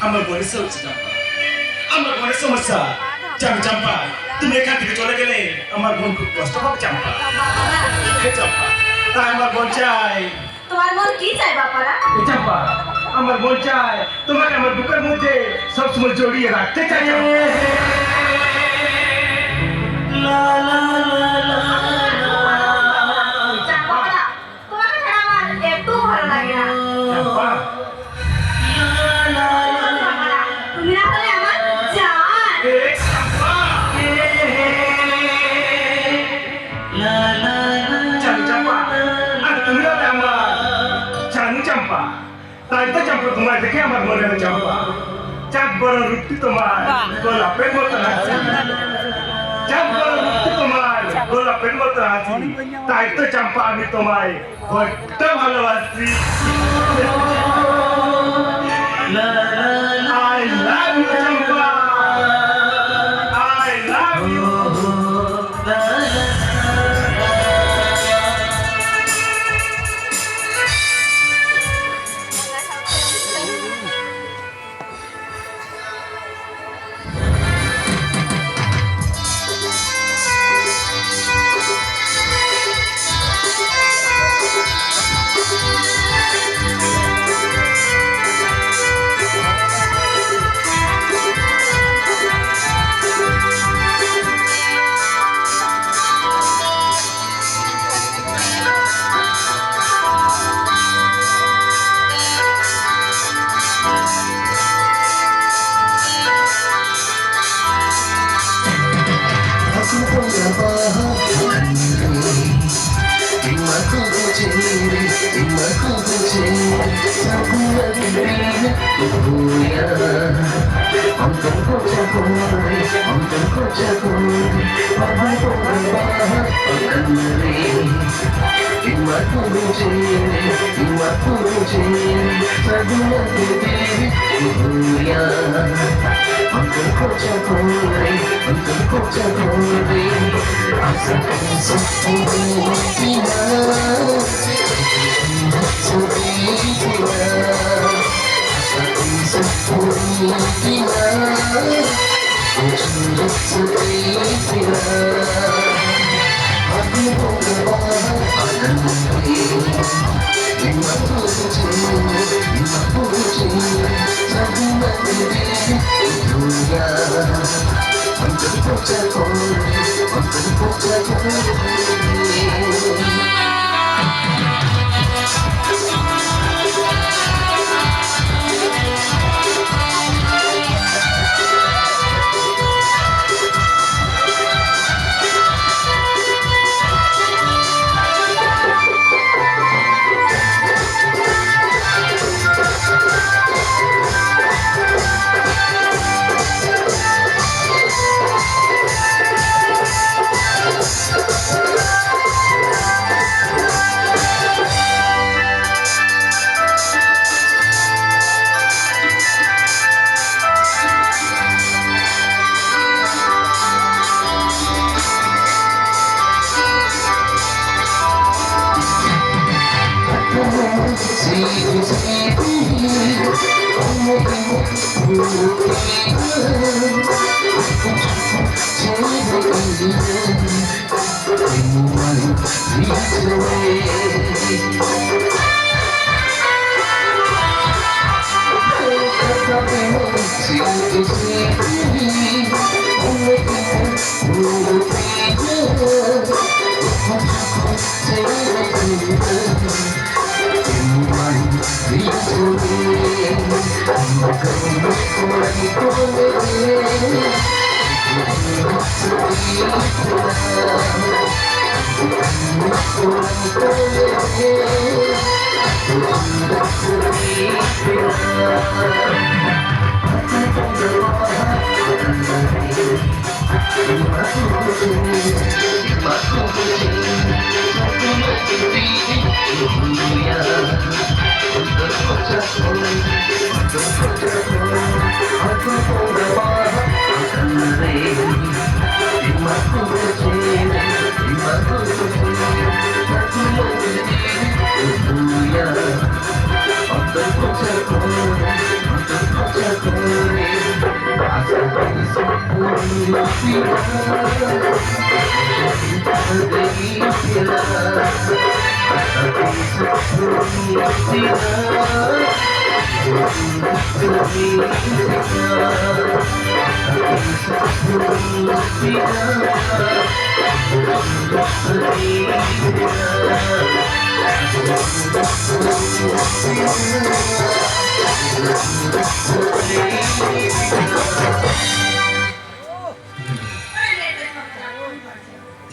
আমার ঘরে সমস্যা আমার ঘরে সমস্যা চাম্পা তুমি এখান থেকে চলে গেলে আমার বোন খুব কষ্ট পাবে চাম্পা তাই আমার বোন চাই তোমার মন কি চাই বাপারা চাম্পা আমার বোন চাই তোমাকে আমার বুকের মধ্যে সবসময় জড়িয়ে রাখতে চাই তোমাকে ছাড়া আমার একটু ভালো লাগে না তুমি না হলে আমার চাম্পা তাই তো চাম্পা তোমার দেখে আমার মনে হয় চাম্পা চাঁদ বড় রূপটি তোমার গোলাপের মতো আছে চাঁদ বড় রূপটি তোমার গোলাপের মতো আছে তাই তো চাম্পা আমি তোমায় বড্ড ভালোবাসি I love you Champa I love you I'm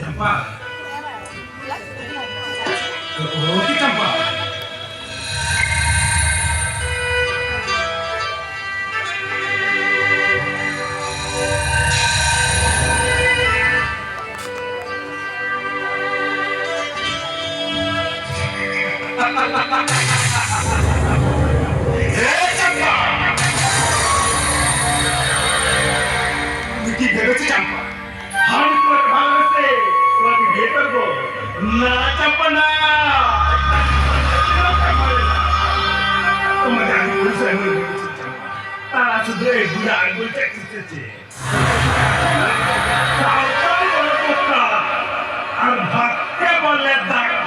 चंपा होती चंपा কি ভেবেছে চাম্পা আমি তোমাকে ভালোবেসে তোমাকে বিয়ে করবো না চাম্পা না তোমাকে আমি বলছি আমি বলেছি চাম্পা তারা শুধু এই বুড়া আঙ্গুলটা খুঁজেছে আর ভাবতে বলে ডাক